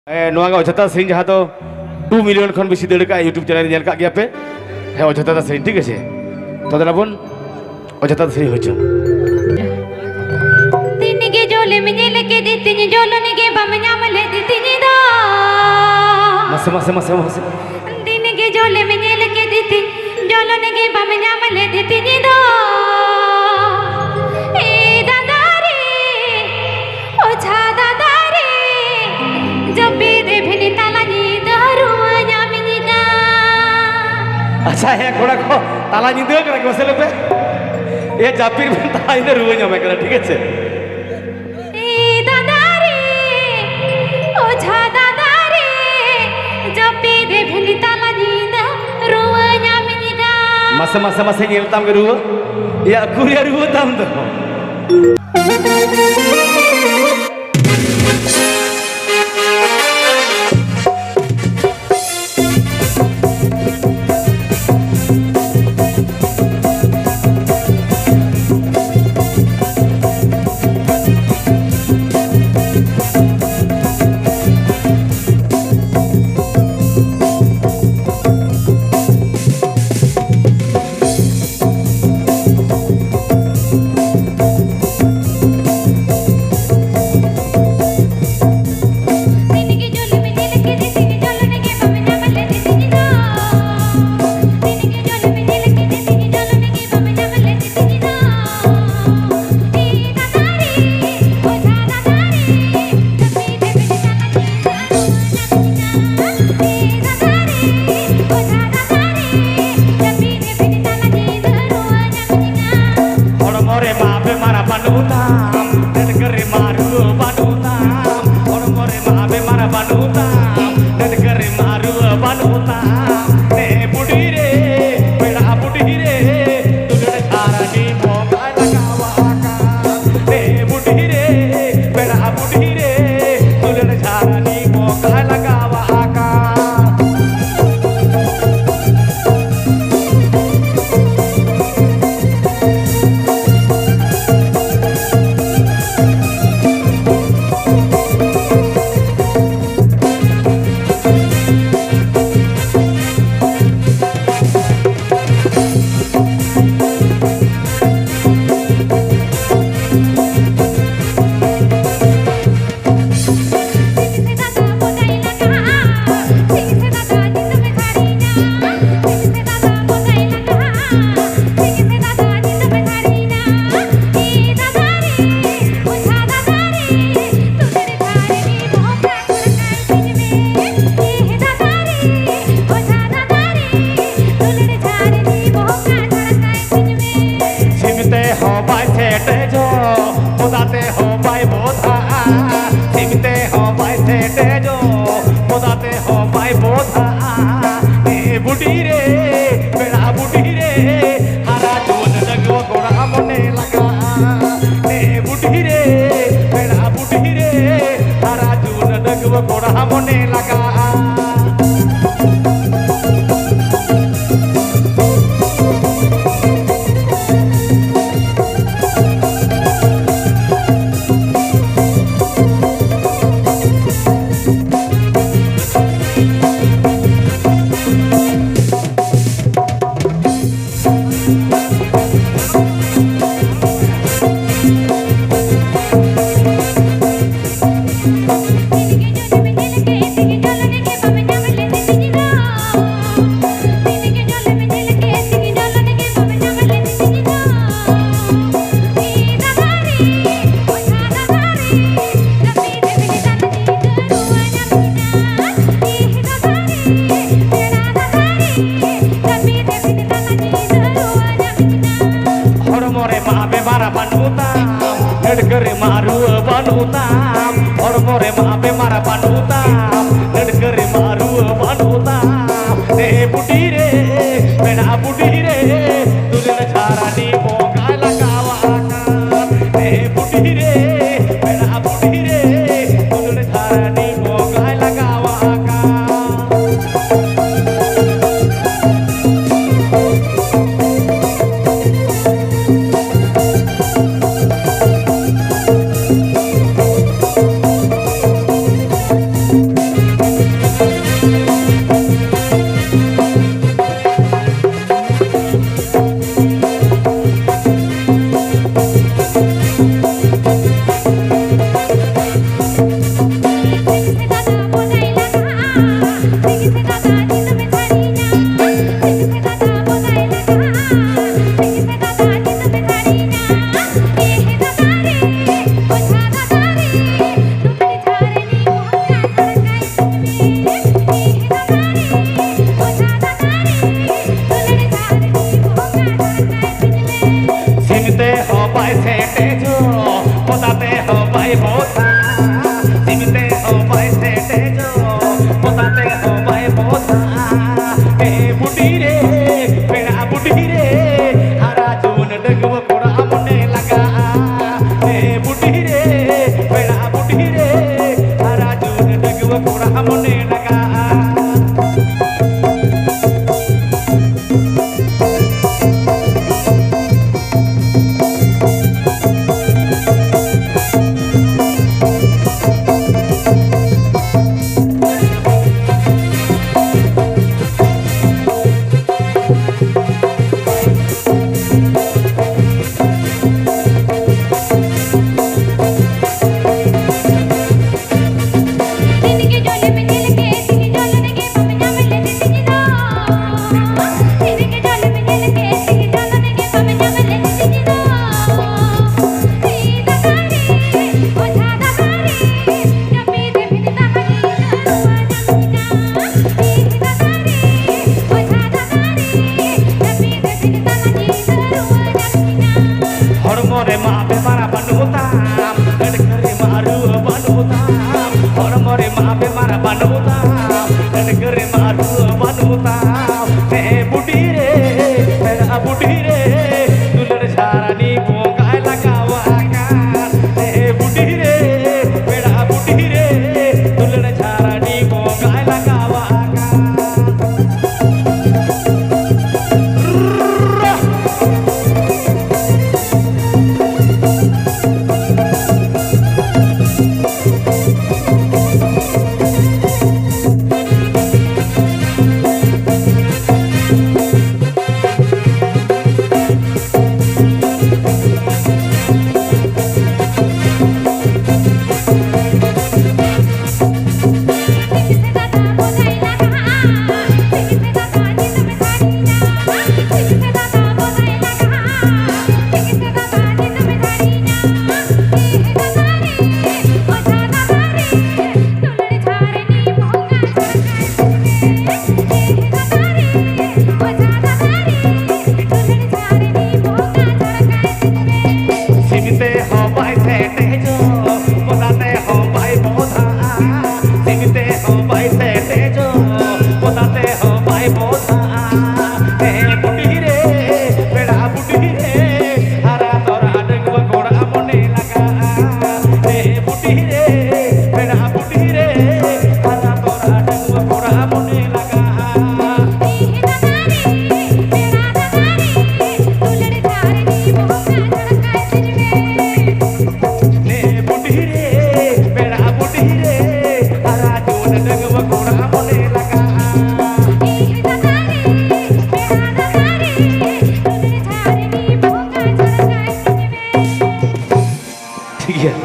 अजंता सेरी जहाँ तो 2 मिलियन खन बेसि दाड़ का यूट्यूब चैनल नेल का गया पे है अजंता सेरी ठीक है तो दादा बोन अजंता सेरी होचो तिनगे जोले मिनेल के दितिनी जोलने के बमन्या मले दितिनी दा मसे मसे मसे मसे तिनगे जोले मिनेल के दिति जोलने के बमन्या मले दितिनी दा ए दादा रे ओ छा दादा रे जबे दे भेनी ताला नी दरुवा냐 मिनिगा अच्छा है घोड़ा को ताला नींद कर मसले पे ये जापिर में ताला नींद रुवा냐 मैं करा ठीक है ए दादा रे ओ छा दादा रे जबे दे भेनी ताला नी दरुवा냐 मिनिगा masa masa masa nyel tam ke ruwa ya kuliah ruwa tam tu maru panutam, or more mape mara panutam,